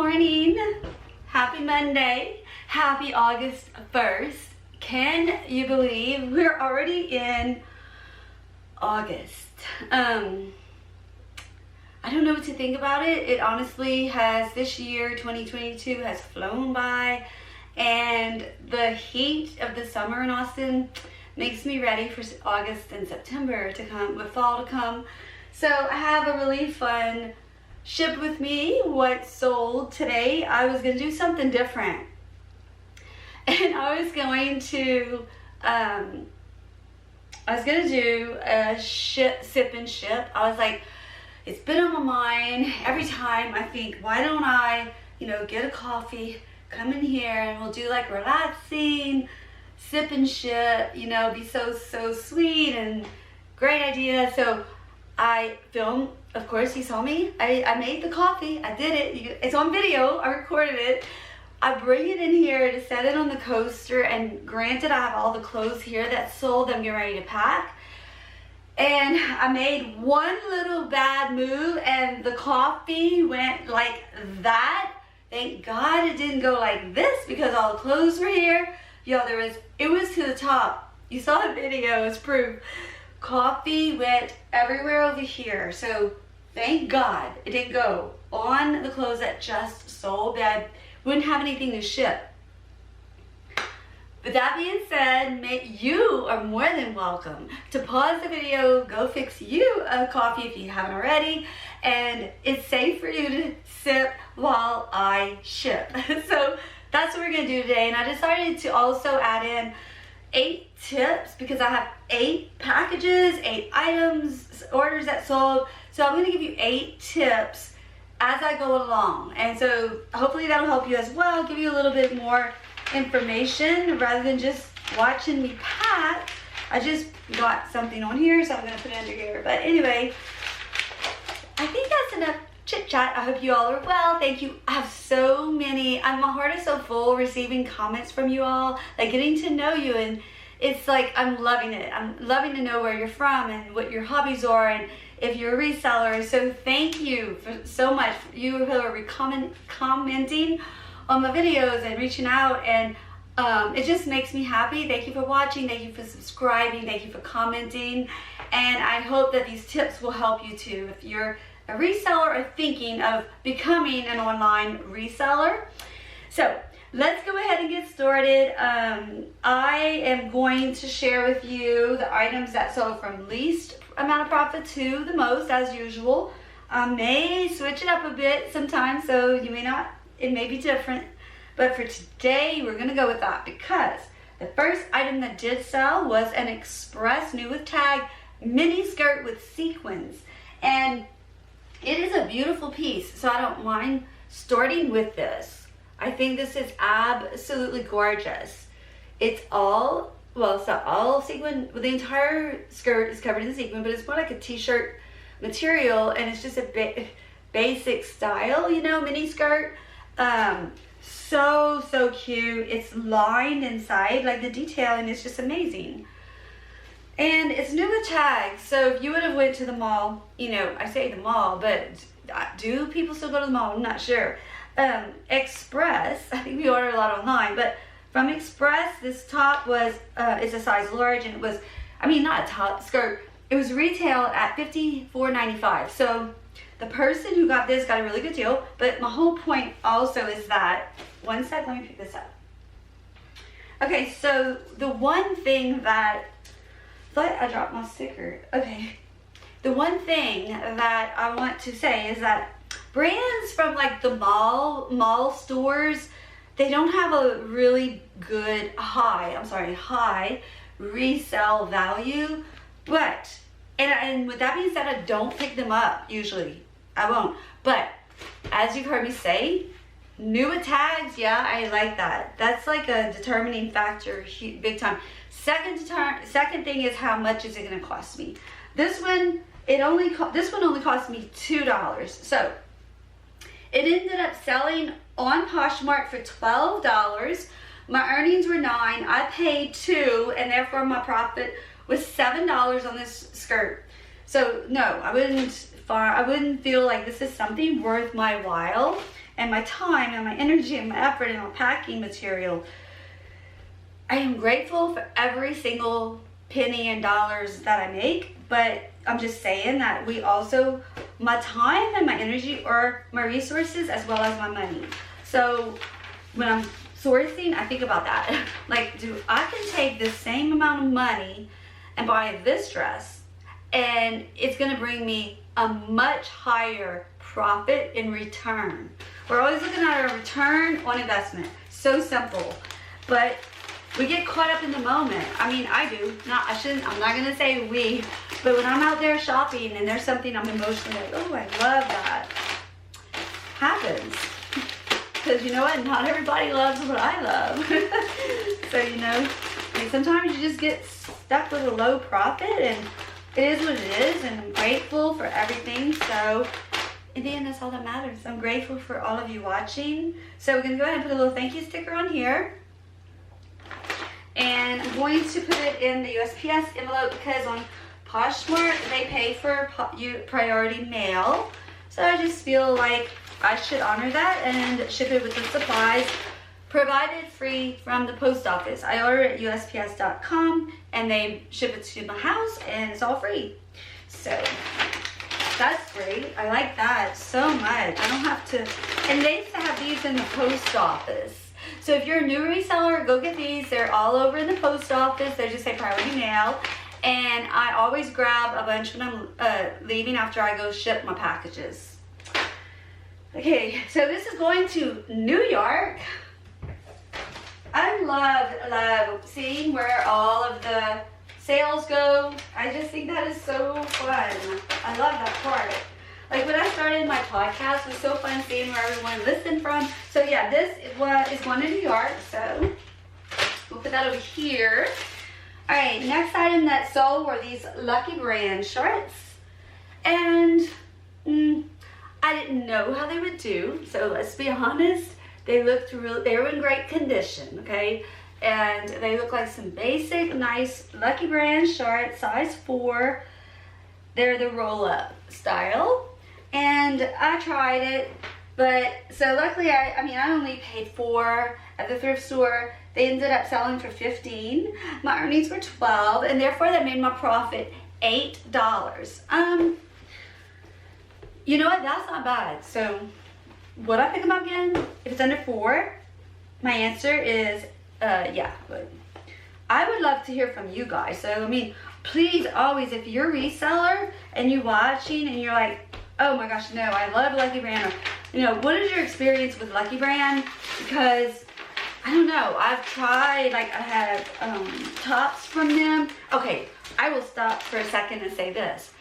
morning. Happy Monday. Happy August 1st. Can you believe we're already in August? I don't know what to think about it. It honestly has, this year, 2022, has flown by, and the heat of the summer in Austin makes me ready for August and September to come, with fall to come. So I have a really fun ship with me what sold today. I was going to do something different, and I was going to do a sip and ship. I was like, it's been on my mind every time. I think, why don't I, get a coffee, come in here, and we'll do like relaxing sip and ship, be so sweet and great idea. So I filmed, of course, you saw me. I made the coffee. I did it. It's on video. I recorded it. I bring it in here to set it on the coaster, and granted, I have all the clothes here that sold. I'm getting ready to pack. And I made one little bad move, and the coffee went like that. Thank God it didn't go like this, because all the clothes were here. Yo, it was to the top. You saw the video, it's proof. Coffee went everywhere over here. So thank God it didn't go on the clothes that just sold. I wouldn't have anything to ship. With that being said, you are more than welcome to pause the video, go fix you a coffee if you haven't already, and it's safe for you to sip while I ship. So that's what we're gonna do today, and I decided to also add in 8 tips because I have 8 packages, 8 items, orders that sold. So I'm gonna give you 8 tips as I go along, and so hopefully that'll help you as well, give you a little bit more information rather than just watching me pack. I just got something on here, so I'm gonna put it under here. But anyway, I think that's enough chit chat. I hope you all are well. Thank you. I have so many, my heart is so full receiving comments from you all, like getting to know you, and it's like I'm loving it. I'm loving to know where you're from and what your hobbies are, and if you're a reseller. So thank you so much, you who are commenting on my videos and reaching out, and it just makes me happy. Thank you for watching, thank you for subscribing, thank you for commenting, and I hope that these tips will help you too if you're a reseller or thinking of becoming an online reseller. So let's go ahead and get started. I am going to share with you the items that sold from least amount of profit to the most, as usual. I may switch it up a bit sometimes, so it may be different, but for today we're gonna go with that, because the first item that did sell was an express new with tag mini skirt with sequins, and it is a beautiful piece, so I don't mind starting with this. I think this is absolutely gorgeous. It's all, well, it's not all sequin, the entire skirt is covered in sequin, but it's more like a t-shirt material, and it's just a basic style, mini skirt. So cute. It's lined inside, like the detailing is just amazing. And it's new with tags, so if you would have went to the mall, I say the mall, but do people still go to the mall? I'm not sure. Express, I think we order a lot online, but from Express, this top was, it's a size large, and it was, not a top, skirt, it was retailed at $54.95. So the person who got this got a really good deal, but my whole point also is that, one sec, let me pick this up. Okay, so the one thing that, I dropped my sticker. Okay, the one thing that I want to say is that brands from like the mall stores, they don't have a really good high resale value, but and with that being said, I don't pick them up usually. I won't. But as you've heard me say, new with tags, yeah, I like that. That's like a determining factor, big time. Second thing is, how much is it going to cost me? This one only cost me $2. So it ended up selling on Poshmark for $12. My earnings were $9. I paid $2, and therefore my profit was $7 on this skirt. So no, I wouldn't feel like this is something worth my while. and my time and my energy and my effort and my packing material. I am grateful for every single penny and dollars that I make, but I'm just saying that we also, my time and my energy are my resources as well as my money. So when I'm sourcing, I think about that. Like, I can take the same amount of money and buy this dress, and it's gonna bring me a much higher profit in return. We're always looking at a return on investment. So simple, but we get caught up in the moment. I mean, I do. I'm not gonna say we, but when I'm out there shopping and there's something I'm emotionally like, oh, I love that. Happens. Because you know what? Not everybody loves what I love. So, you know, like sometimes you just get stuck with a low profit, and it is what it is, and I'm grateful for everything. So in the end, that's all that matters. I'm grateful for all of you watching. So we're gonna go ahead and put a little thank you sticker on here. And I'm going to put it in the USPS envelope because on Poshmark, they pay for priority mail. So I just feel like I should honor that and ship it with the supplies provided free from the post office. I order it at USPS.com and they ship it to my house and it's all free. So that's great. I like that so much. I don't have to, and they used to have these in the post office. So if you're a new reseller, go get these. They're all over in the post office. They just say priority mail. And I always grab a bunch when I'm leaving after I go ship my packages. Okay, so this is going to New York. I love seeing where all of the sales go. I just think that is so fun. I love that part. Like when I started my podcast, it was so fun seeing where everyone listened from. So yeah, this is one in New York. So we'll put that over here. All right, next item that sold were these Lucky Brand shorts. And I didn't know how they would do. So let's be honest, they looked they were in great condition, okay? And they look like some basic, nice Lucky Brand shorts, size 4. They're the roll-up style. And I tried it, but so luckily I only paid $4 at the thrift store. They ended up selling for $15. My earnings were $12, and therefore that made my profit $8. You know what? That's not bad. So would I pick them up again if it's under $4? My answer is yeah. But I would love to hear from you guys. So I mean, please always, if you're a reseller and you're watching and you're like, oh my gosh, no, I love Lucky Brand. Or, you know, what is your experience with Lucky Brand? Because, I don't know, I've tried, like I have tops from them. Okay, I will stop for a second and say this.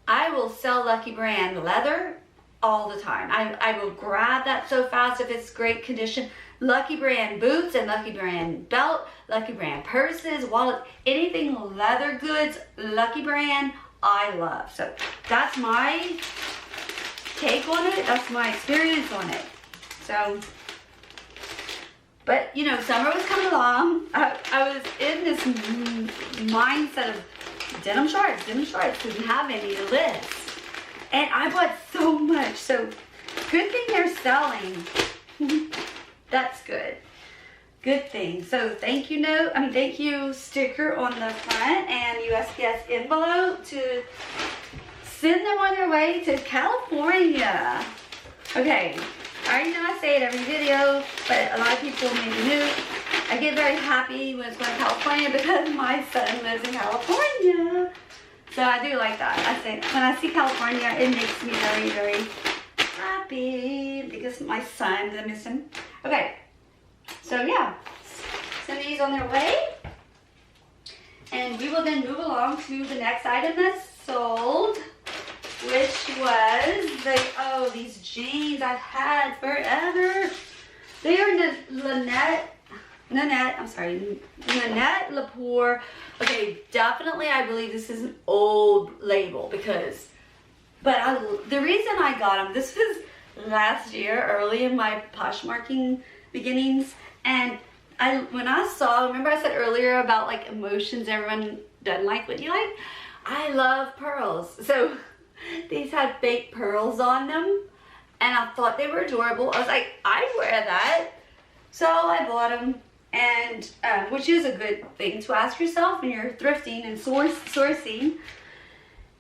I will sell Lucky Brand leather all the time. I will grab that so fast if it's great condition. Lucky Brand boots and Lucky Brand belt, Lucky Brand purses, wallet, anything leather goods, Lucky Brand, I love. So that's my take on it. That's my experience on it. So, but you know, summer was coming along. I was in this mindset of denim shorts, didn't have any to list. And I bought so much. So good thing they're selling. That's good. Good thing. So thank you sticker on the front and USPS envelope to send them on their way to California. Okay, I already know I say it every video, but a lot of people may be new. I get very happy when it's going to California because my son lives in California. So I do like that. I say when I see California, it makes me very, very happy because my son, I miss him. Okay, so yeah, send these on their way. And we will then move along to the next item that's sold, which was these jeans I've had forever. They are Nanette Lapore. Okay, definitely I believe this is an old label because, the reason I got them, this was last year, early in my Poshmarking beginnings, and when I saw, remember I said earlier about like emotions, everyone doesn't like what you like? I love pearls. So these had fake pearls on them, and I thought they were adorable. I was like, I'd wear that. So I bought them, and which is a good thing to ask yourself when you're thrifting and sourcing.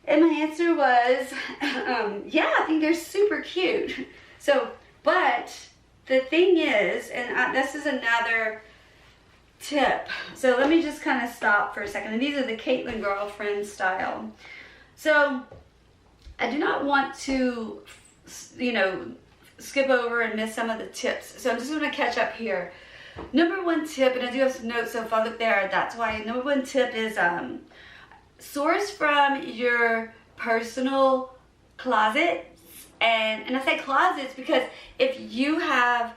And my answer was, yeah, I think they're super cute. So, but the thing is, and this is another tip. So let me just kind of stop for a second. And these are the Caitlin girlfriend style. So I do not want to, you know, skip over and miss some of the tips. So I'm just going to catch up here. Number one tip, and I do have some notes, so if I look there, that's why. Number one tip is source from your personal closet. And I say closets because if you have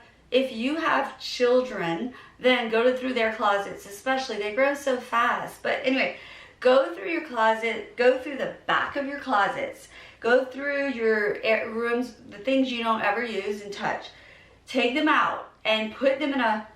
children, then go through their closets, especially. They grow so fast. But anyway, go through your closet, go through the back of your closets, go through your rooms, the things you don't ever use and touch. Take them out and put them in a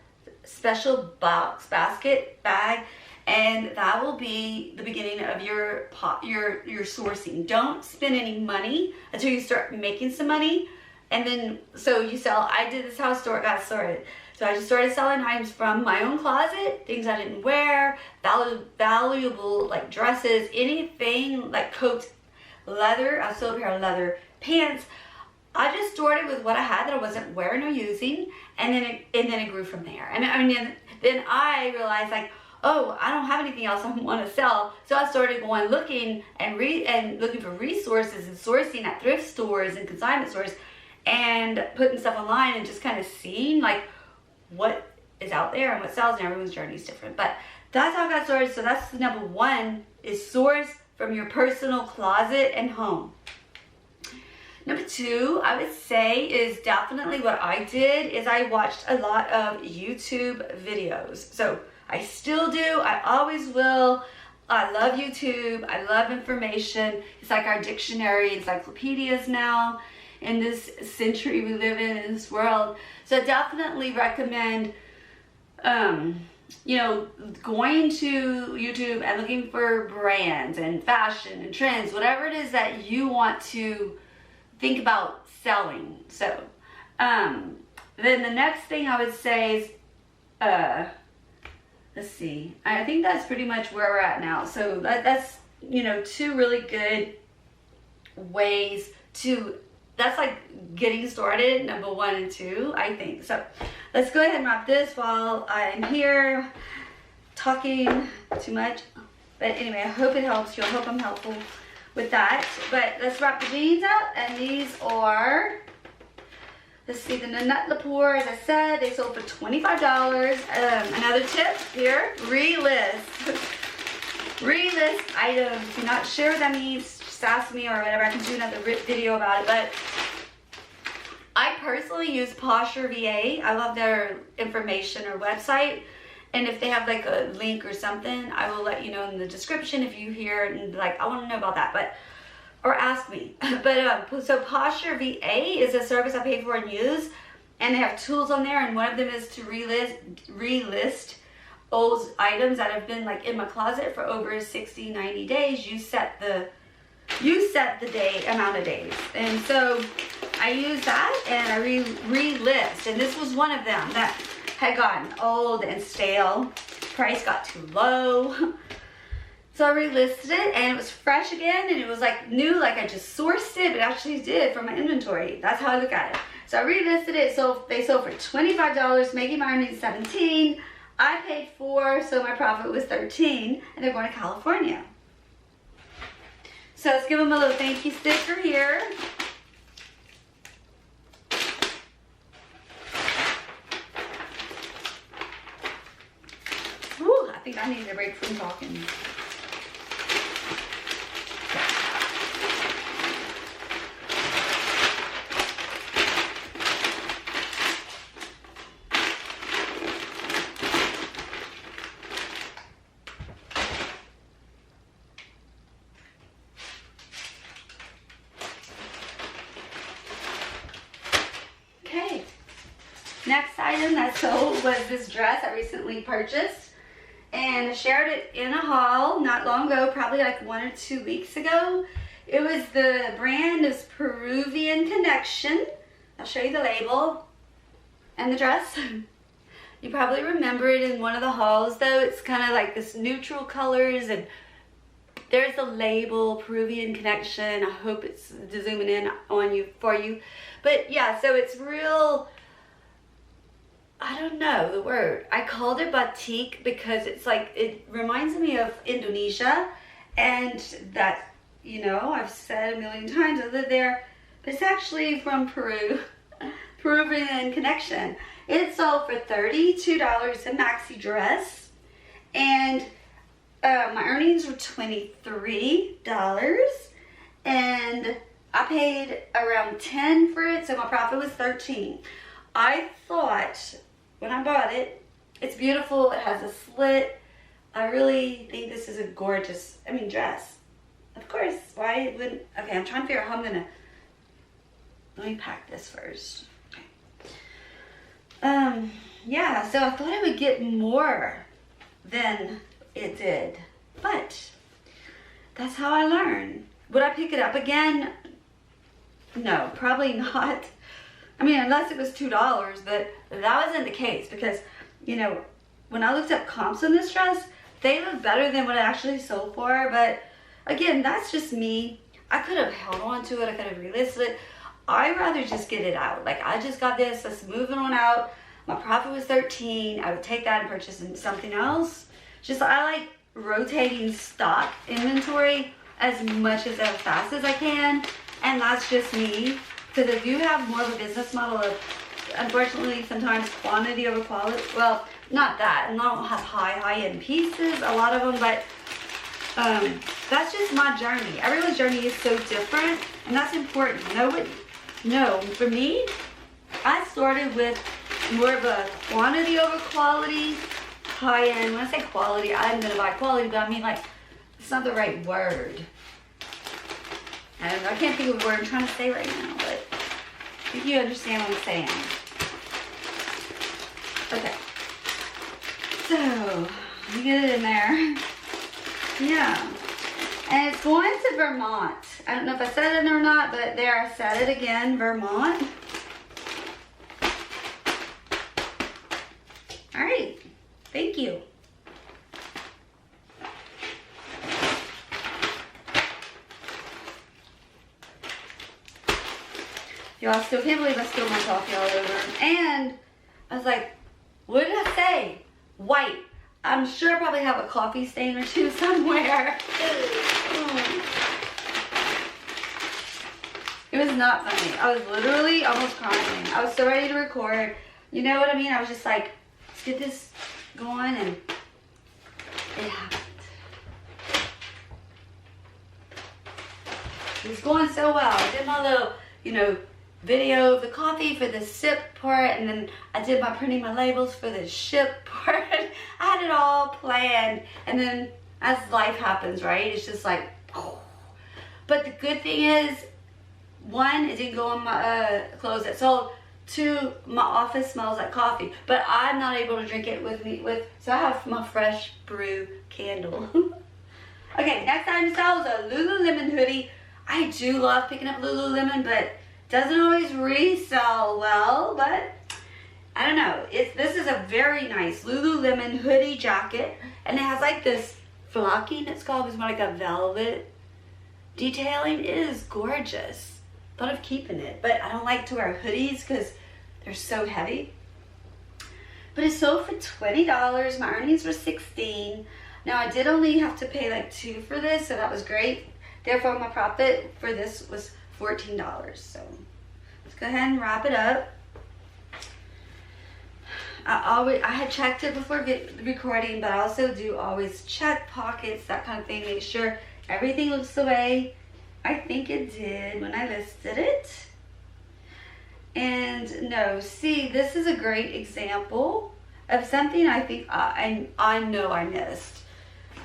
special box, basket, bag, and that will be the beginning of your sourcing. Don't spend any money until you start making some money. And then, so you sell, this is how store got started. So I just started selling items from my own closet, things I didn't wear, valuable like dresses, anything like coats, leather. I sold a pair of leather pants. I just started with what I had that I wasn't wearing or using, and then it grew from there. And I mean, then I realized like, oh, I don't have anything else I want to sell. So I started going looking and looking for resources and sourcing at thrift stores and consignment stores, and putting stuff online and just kind of seeing like what is out there and what sells, and everyone's journey is different. But that's how I got started. So that's number one, is source from your personal closet and home. Number two, I would say, is definitely what I did, is I watched a lot of YouTube videos. So I still do, I always will. I love YouTube, I love information. It's like our dictionary, encyclopedias now in this century we live in this world. So I definitely recommend, you know, going to YouTube and looking for brands and fashion and trends, whatever it is that you want to think about selling. So, then the next thing I would say is, let's see, I think that's pretty much where we're at now. So that's, you know, two really good ways to, that's like getting started, number one and two, I think. So let's go ahead and wrap this while I'm here talking too much. But anyway, I hope it helps you. I hope I'm helpful with that. But let's wrap the jeans up. And these are, let's see, the Nanette Lapore, as I said, they sold for $25. Another tip here, relist. Relist items. If you're not sure what that means, just ask me or whatever. I can do another video about it. But I personally use Posher VA. I love their information or website. And if they have like a link or something, I will let you know in the description if you hear and like, I want to know about that. But or ask me. But so Posher VA is a service I pay for and use, and they have tools on there, and one of them is to relist old items that have been like in my closet for over 60-90 days. You set the amount of days, and so I use that and I relist, and this was one of them that had gotten old and stale. Price got too low. So I relisted it, and it was fresh again, and it was like new, like I just sourced it, but actually did from my inventory. That's how I look at it. So I relisted it, so they sold for $25, making my earnings $17. I paid $4, so my profit was $13, and they're going to California. So let's give them a little thank you sticker here. Woo, I think I need a break from talking. Next item that sold was this dress I recently purchased, and I shared it in a haul not long ago, probably like 1 or 2 weeks ago. It was the brand is Peruvian Connection. I'll show you the label and the dress. You probably remember it in one of the hauls though. It's kind of like this neutral colors, and there's the label, Peruvian Connection. I hope it's zooming in on you for you. But yeah, so it's real, I don't know the word. I called it batik because it's like, it reminds me of Indonesia, and that, you know, I've said a million times I live there, but it's actually from Peru. Peruvian Connection. It sold for $32 a maxi dress, and my earnings were $23, and I paid around $10 for it, so my profit was $13. I thought when I bought it, it's beautiful. It has a slit. I really think this is a gorgeous, dress. Of course, why wouldn't? Okay, I'm trying to figure out how I'm gonna. Let me pack this first. Yeah, so I thought I would get more than it did, but that's how I learn. Would I pick it up again? No, probably not. Unless it was $2, but that wasn't the case because, you know, when I looked up comps on this dress, they look better than what it actually sold for, but again, that's just me. I could have held on to it, I could have relisted it. I'd rather just get it out. Like, I just got this, let's move it on out. My profit was $13. I would take that and purchase something else. Just, I like rotating stock inventory as much as fast as I can. And that's just me. Because I do have more of a business model of, unfortunately, sometimes quantity over quality. Well, not that. And I don't have high-end pieces, a lot of them, but that's just my journey. Everyone's journey is so different, and that's important. No, for me, I started with more of a quantity over quality, high-end. When I say quality, I'm gonna buy quality, but I mean, like, it's not the right word. I don't know, I can't think of the word I'm trying to say right now, but I think you understand what I'm saying. Okay. So, let me get it in there. Yeah. And it's going to Vermont. I don't know if I said it or not, but there, I said it again, Vermont. All right, thank you. Y'all, I still can't believe I spilled my coffee all over. And I was like, what did I say? White. I'm sure I probably have a coffee stain or two somewhere. It was not funny. I was literally almost crying. I was so ready to record. You know what I mean? I was just like, let's get this going, and it happened. It was going so well. I did my little, video of the coffee for the sip part, and then I did my printing my labels for the ship part. I had it all planned, and then as life happens, right? It's just like, oh. But the good thing is, one, it didn't go on my clothes that sold. Two, my office smells like coffee, but I'm not able to drink it so I have my fresh brew candle. Okay, next item to sell is a Lululemon hoodie. I do love picking up Lululemon, but doesn't always resell well, but I don't know. This is a very nice Lululemon hoodie jacket, and it has like this flocking, it's called. It's more like a velvet detailing. It is gorgeous. Thought of keeping it, but I don't like to wear hoodies because they're so heavy. But it sold for $20. My earnings were $16. Now I did only have to pay like $2 for this, so that was great. Therefore, my profit for this was $14. So let's go ahead and wrap it up. I had checked it before recording, but I also do always check pockets, that kind of thing, make sure everything looks the way I think it did when I listed it. And no, see, this is a great example of something I think I know I missed.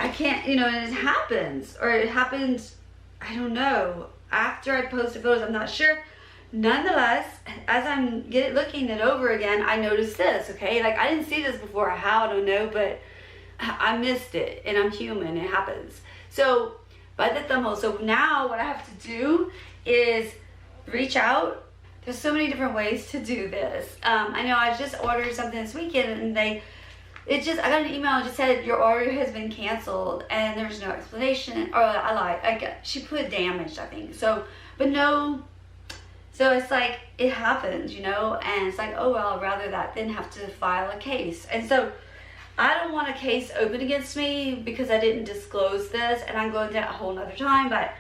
I can't, and it happens, or it happens, I don't know, after I posted photos, I'm not sure. Nonetheless, as I'm looking it over again, I noticed this, okay? Like, I didn't see this before. How? I don't know, but I missed it, and I'm human. It happens. So, by the thumbhole. So now what I have to do is reach out there's so many different ways to do this. I know I just ordered something this weekend and I got an email that just said your order has been canceled and there's no explanation, or I lied, she put damaged, I think, so, but no, so it's like, it happens, you know, and it's like, oh well, I'd rather that than have to file a case. And so I don't want a case open against me because I didn't disclose this, and I'm going to a whole nother time, but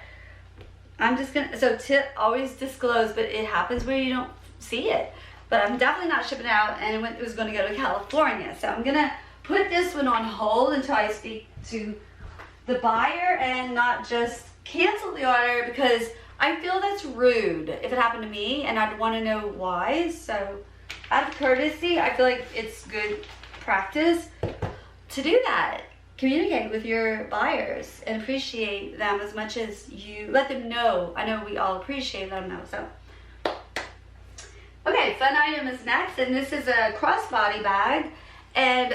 I'm just gonna, so tip, always disclose, but it happens where you don't see it. But I'm definitely not shipping out, and it was going to go to California. So I'm going to put this one on hold until I speak to the buyer and not just cancel the order, because I feel that's rude if it happened to me, and I'd want to know why. So out of courtesy, I feel like it's good practice to do that. Communicate with your buyers and appreciate them as much as you let them know. I know we all appreciate them though. So, okay, fun item is next, and this is a crossbody bag, and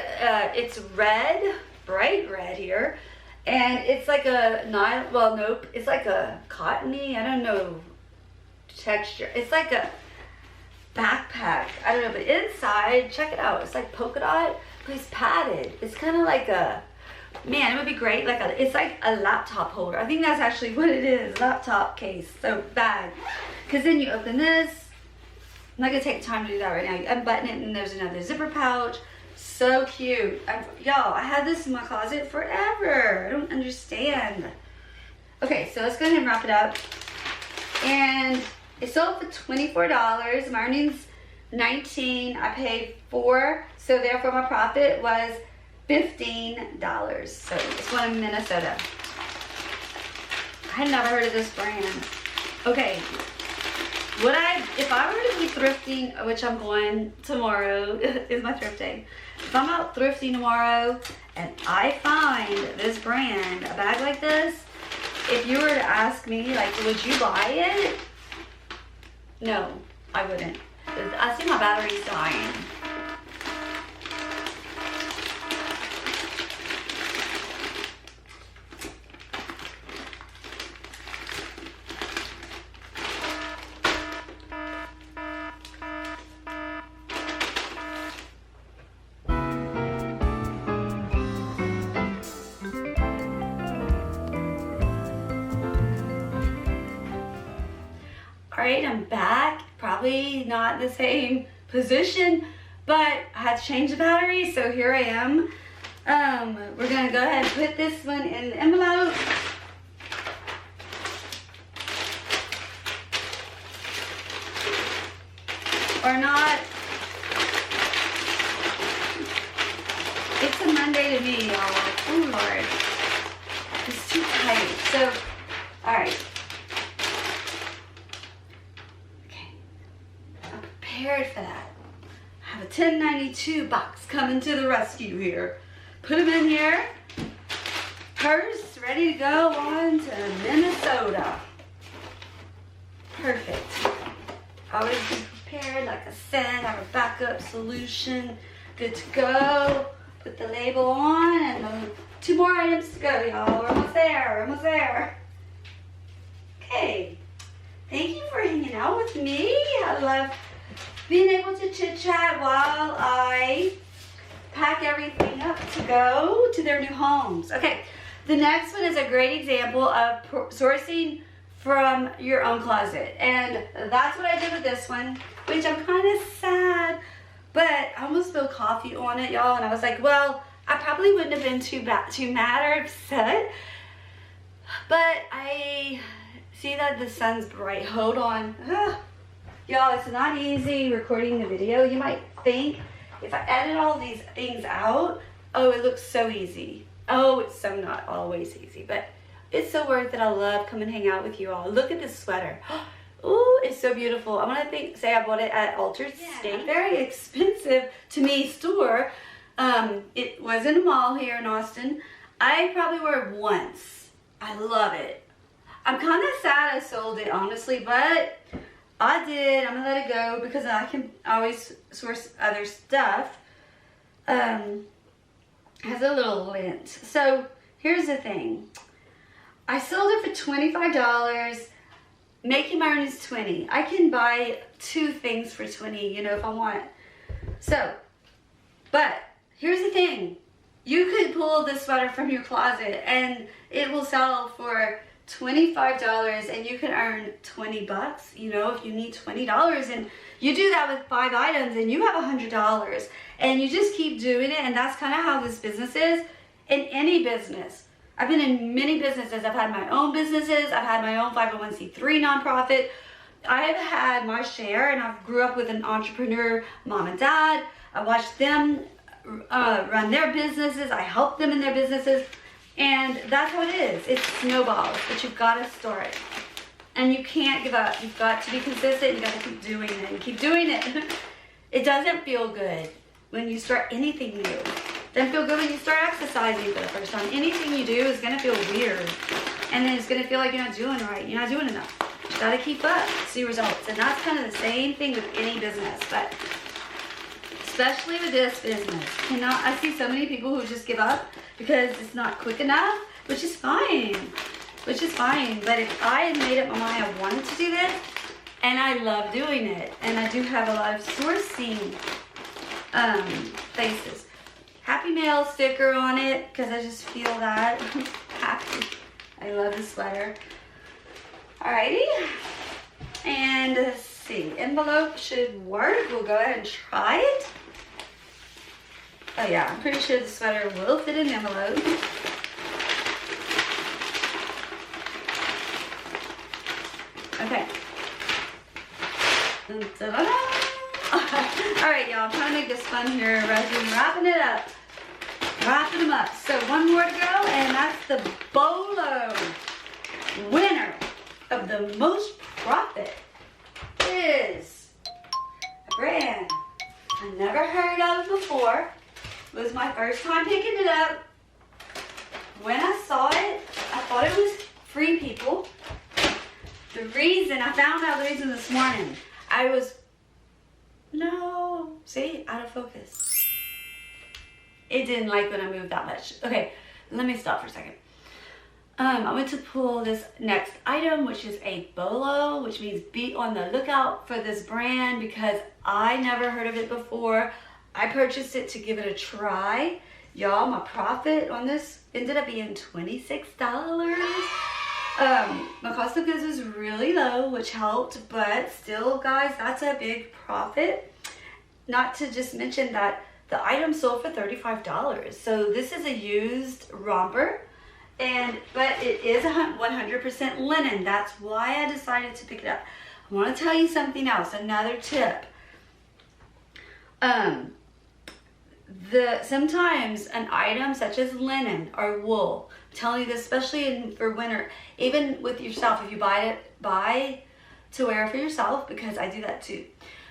it's red, bright red here, and it's like a nylon. Well, nope, it's like a cottony. I don't know texture. It's like a backpack. I don't know, but inside, check it out. It's like polka dot, but it's padded. It's kind of like a, man, it would be great. It's like a laptop holder. I think that's actually what it is, laptop case, so bag. Because then you open this. I'm not gonna take time to do that right now. You unbutton it, and there's another zipper pouch. So cute. Y'all, I had this in my closet forever. I don't understand. Okay, so let's go ahead and wrap it up. And it sold for $24. My earnings $19. I paid $4, so therefore my profit was $15. So it's one in Minnesota. I had never heard of this brand. Okay, if I were to be thrifting, which I'm going tomorrow, is my thrift day. If I'm out thrifting tomorrow and I find this brand, a bag like this, if you were to ask me, like, would you buy it? No, I wouldn't. I see my battery's dying. Alright, I'm back. Probably not the same position, but I had to change the battery, so here I am. We're gonna go ahead and put this one in the envelope. Or not. It's a Monday to me, y'all. Oh Lord. It's too tight. So, alright. Prepared for that. I have a 1092 box coming to the rescue here. Put them in here. Purse ready to go on to Minnesota. Perfect. Always be prepared, like I said, have a backup solution. Good to go. Put the label on, and 2 more items to go, y'all. We're almost there. We're almost there. Okay. Thank you for hanging out with me. I love being able to chit chat while I pack everything up to go to their new homes. Okay, the next one is a great example of sourcing from your own closet. And that's what I did with this one, which I'm kind of sad, but I almost spilled coffee on it, y'all. And I was like, well, I probably wouldn't have been too mad or upset, but I see that the sun's bright. Hold on. Y'all, it's not easy recording the video. You might think if I edit all these things out, oh, it looks so easy. Oh, it's so not always easy, but it's so worth it. I love coming and hang out with you all. Look at this sweater. Oh, it's so beautiful. I want to say I bought it at Altered State. Very expensive to me store. It was in a mall here in Austin. I probably wear it once. I love it. I'm kind of sad I sold it, honestly, but I did. I'm gonna let it go because I can always source other stuff. Has a little lint. So here's the thing. I sold it for $25. making my own is $20. I can buy 2 things for $20, you know, if I want. So, but here's the thing. You could pull this sweater from your closet and it will sell for $25 and you can earn 20 bucks, you know, if you need $20, and you do that with 5 items and you have $100, and you just keep doing it. And that's kind of how this business is in any business. I've been in many businesses. I've had my own businesses. I've had my own 501c3 nonprofit. I have had my share, and I grew up with an entrepreneur mom and dad. I watched them run their businesses. I helped them in their businesses. And that's how it is. It snowballs, but you've got to start. And you can't give up. You've got to be consistent. You've got to keep doing it and keep doing it. It doesn't feel good when you start anything new. It doesn't feel good when you start exercising for the first time. Anything you do is going to feel weird. And then it's going to feel like you're not doing right. You're not doing enough. You got to keep up to see results. And that's kind of the same thing with any business. But especially with this business. I see so many people who just give up because it's not quick enough, which is fine. But if I had made up my mind I wanted to do this, and I love doing it, and I do have a lot of sourcing places. Happy Mail sticker on it, because I just feel that. Happy. I love the sweater. Alrighty. And let's see. Envelope should work. We'll go ahead and try it. Oh yeah, I'm pretty sure the sweater will fit in the envelope. Okay. Alright, y'all, I'm trying to make this fun here. Wrapping it up. Wrapping them up. So one more to go, and that's the Bolo winner of the most profit. Is a brand I never heard of before. It was my first time picking it up. When I saw it, I thought it was Free People. I found out the reason this morning. See, out of focus. It didn't like when I moved that much. Okay, let me stop for a second. I went to pull this next item, which is a Bolo, which means be on the lookout for this brand because I never heard of it before. I purchased it to give it a try. Y'all, my profit on this ended up being $26. My cost of goods was really low, which helped, but still, guys, that's a big profit. Not to just mention that the item sold for $35. So this is a used romper, but it is 100% linen. That's why I decided to pick it up. I want to tell you something else, another tip. Sometimes an item such as linen or wool, I'm telling you this, especially for winter, even with yourself, if you buy to wear for yourself, because I do that too.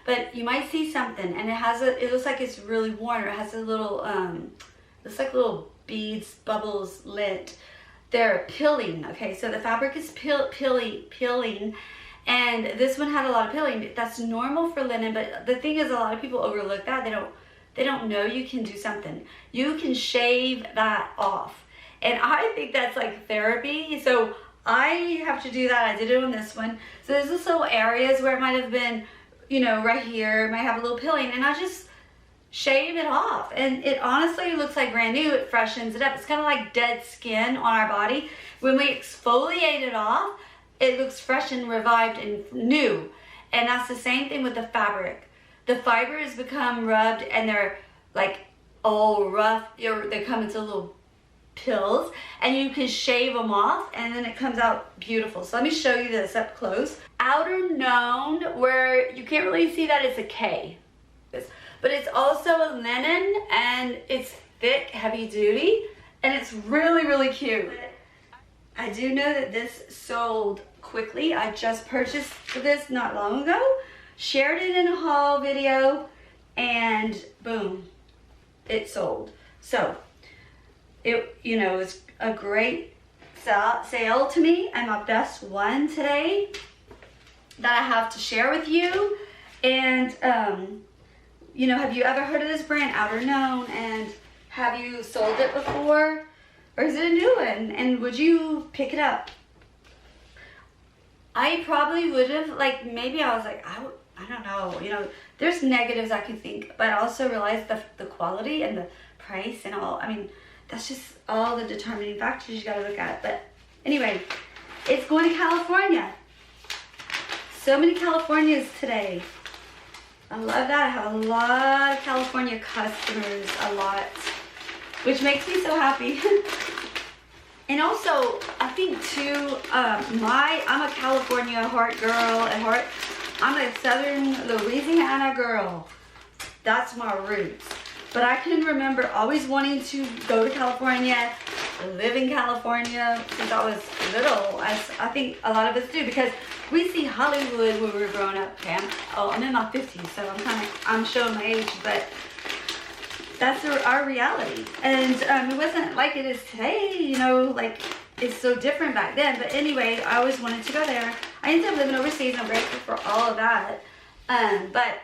But you might see something and it looks like it's really worn, or it has a little, looks like little beads, bubbles, lint. They're peeling, okay? So the fabric is peeling, and this one had a lot of peeling. That's normal for linen, but the thing is, a lot of people overlook that. They don't know you can do something. You can shave that off. And I think that's like therapy. So I have to do that. I did it on this one. So there's this little areas where it might have been, you know, right here, it might have a little peeling, and I just shave it off. And it honestly looks like brand new. It freshens it up. It's kind of like dead skin on our body. When we exfoliate it off, it looks fresh and revived and new. And that's the same thing with the fabric. The fibers become rubbed and they're like all rough. They come into little pills, and you can shave them off, and then it comes out beautiful. So let me show you this up close. Outer known, where you can't really see that it's a K, but it's also a linen, and it's thick, heavy duty, and it's really, really cute. I do know that this sold quickly. I just purchased this not long ago, shared it in a haul video, and boom, it sold. So it, you know, it's a great sale to me, and my best one today that I have to share with you. And you know, have you ever heard of this brand, Outer Known, and have you sold it before, or is it a new one, and would you pick it up? I probably would have, like, maybe I was like, I don't know, you know, there's negatives I could think, but I also realized the quality and the price and all. I mean, that's just all the determining factors you gotta look at. But anyway, it's going to California. So many Californias today. I love that. I have a lot of California customers, a lot, which makes me so happy. And also, I think too, I'm a California heart girl at heart. I'm a Southern Louisiana girl. That's my roots. But I can remember always wanting to go to California, live in California since I was little, as I think a lot of us do, because we see Hollywood when we were growing up. Okay, I'm in my 50s, so I'm showing my age, but that's our reality. And it wasn't like it is today, you know, like it's so different back then. But anyway, I always wanted to go there. I ended up living overseas, and I'm grateful for all of that. But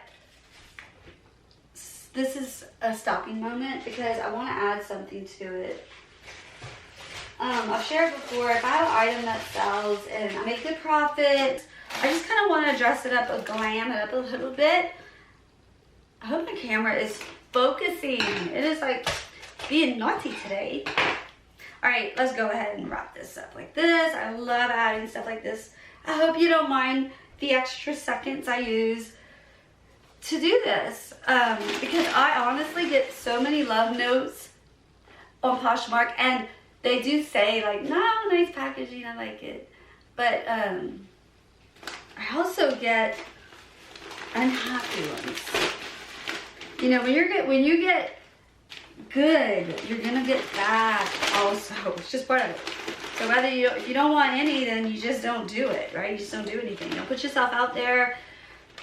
this is a stopping moment because I want to add something to it. I've shared before, if I have an item that sells and I make good profit, I just kind of want to dress it up, glam it up a little bit. I hope my camera is focusing. It is like being naughty today. All right, let's go ahead and wrap this up like this. I love adding stuff like this. I hope you don't mind the extra seconds I use to do this, because I honestly get so many love notes on Poshmark, and they do say like, no, nice packaging, I like it. But I also get unhappy ones. You know, when you get good, you're gonna get bad also. It's just part of it. So whether you don't want any, then you just don't do it, right? You just don't do anything. You don't put yourself out there.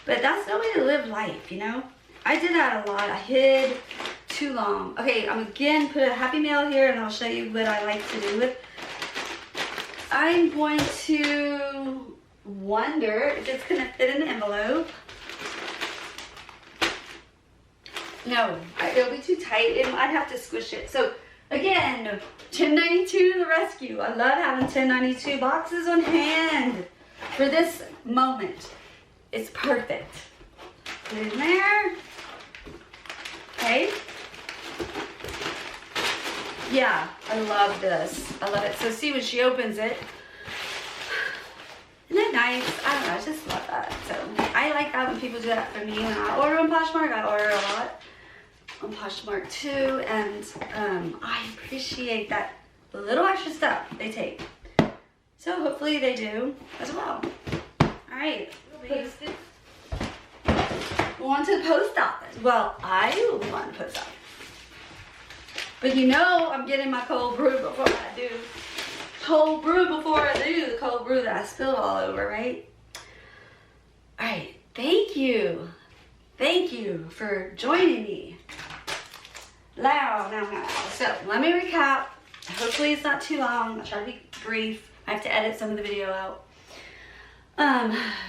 But that's no way to live life, you know? I did that a lot. I hid too long. Okay, I'm again put a happy mail here, and I'll show you what I like to do with. I'm going to wonder if it's gonna fit in the envelope. No, it'll be too tight, and I'd have to squish it. So again, 1092 to the rescue. I love having 1092 boxes on hand for this moment. It's perfect. Put it in there. Okay. Yeah, I love this. I love it. So see when she opens it. Isn't that nice? I don't know, I just love that. So I like that when people do that for me. When I order on Poshmark, I order a lot on Poshmark too. And I appreciate that little extra stuff they take. So hopefully they do as well. All right. On to the post office. Well, I want to post office. But you know I'm getting my cold brew before I do. Cold brew before I do the cold brew that I spilled all over, right? All right, thank you. Thank you for joining me. Now. So let me recap. Hopefully it's not too long. I'll try to be brief. I have to edit some of the video out.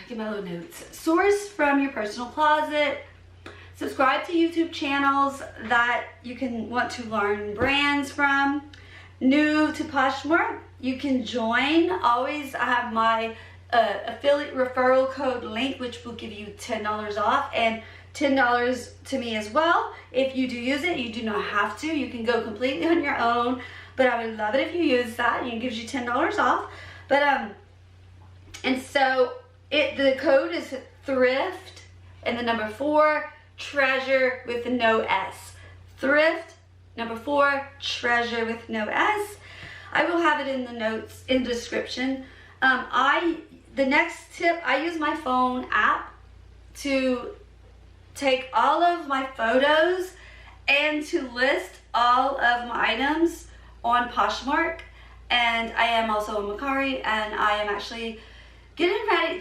Get my little notes. Source from your personal closet. Subscribe to YouTube channels that you can want to learn brands from. New to Poshmark, you can join. Always, I have my affiliate referral code link, which will give you $10 off and $10 to me as well. If you do use it, you do not have to. You can go completely on your own, but I would love it if you use that. It gives you $10 off. But and so the code is thrift and the number 4 treasure with no S. Thrift, number 4 treasure with no S. I will have it in the notes in the description. The next tip, I use my phone app to take all of my photos and to list all of my items on Poshmark. And I am also on Mercari, and I am actually getting ready,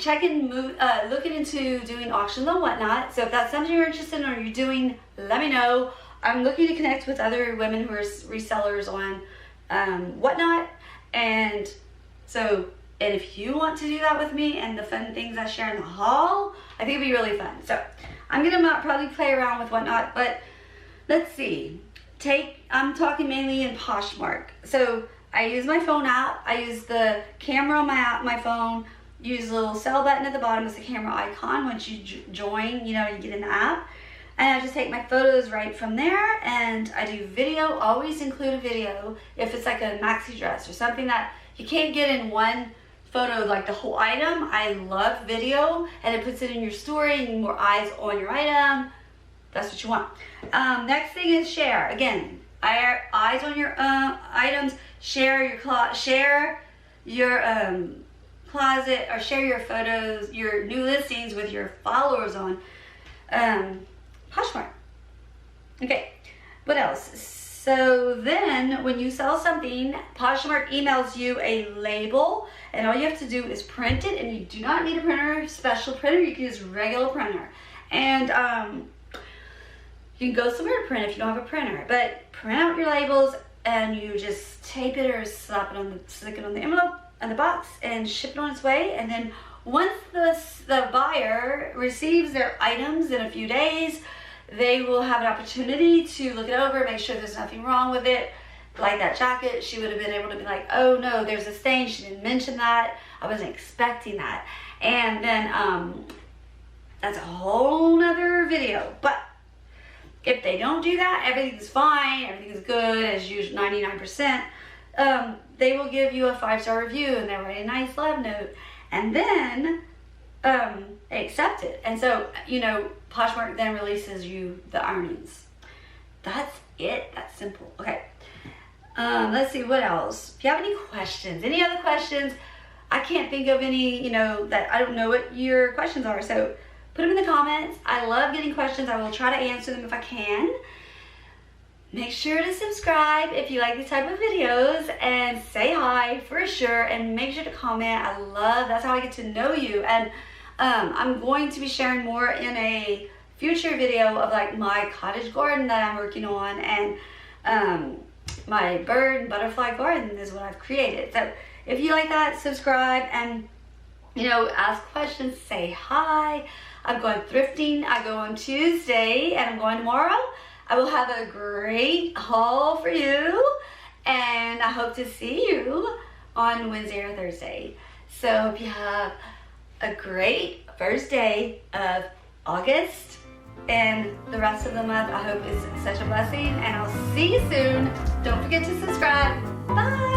looking into doing auctions and whatnot. So if that's something you're interested in or you're doing, let me know. I'm looking to connect with other women who are resellers on whatnot. And so, and if you want to do that with me and the fun things I share in the haul, I think it'd be really fun. So I'm gonna probably play around with whatnot, but let's see. I'm talking mainly in Poshmark. So I use my phone app. I use the camera on my phone use the little sell button at the bottom as the camera icon once you join, you know, you get in the app. And I just take my photos right from there, and I do video. Always include a video if it's like a maxi dress or something that you can't get in one photo, like the whole item. I love video, and it puts it in your story and you need more eyes on your item. That's what you want. Next thing is share. Again, eyes on your items. Share your closet, or share your photos, your new listings with your followers on Poshmark. Okay, what else? So then when you sell something, Poshmark emails you a label, and all you have to do is print it, and you do not need a printer, special printer. You can use regular printer. And you can go somewhere to print if you don't have a printer, but print out your labels and you just tape it or slap it on stick it on the envelope and the box and ship it on its way. And then once the buyer receives their items in a few days, they will have an opportunity to look it over, make sure there's nothing wrong with it. Like that jacket, she would have been able to be like, oh no, there's a stain, she didn't mention that, I wasn't expecting that. And then that's a whole nother video. But if they don't do that, everything's fine, everything's good, as usual, 99%, they will give you a 5-star review and they'll write a nice love note. And then they accept it. And so, you know, Poshmark then releases you the earnings. That's it. That's simple. Okay. Let's see, what else? If you have any questions, any other questions, I can't think of any, you know, that I don't know what your questions are. So put them in the comments. I love getting questions. I will try to answer them if I can. Make sure to subscribe if you like these type of videos, and say hi for sure, and make sure to comment. That's how I get to know you. And I'm going to be sharing more in a future video of like my cottage garden that I'm working on, and my bird and butterfly garden is what I've created. So if you like that, subscribe, and you know, ask questions, say hi. I'm going thrifting. I go on Tuesday and I'm going tomorrow. I will have a great haul for you, and I hope to see you on Wednesday or Thursday. So hope you have a great first day of August, and the rest of the month I hope is such a blessing, and I'll see you soon. Don't forget to subscribe. Bye.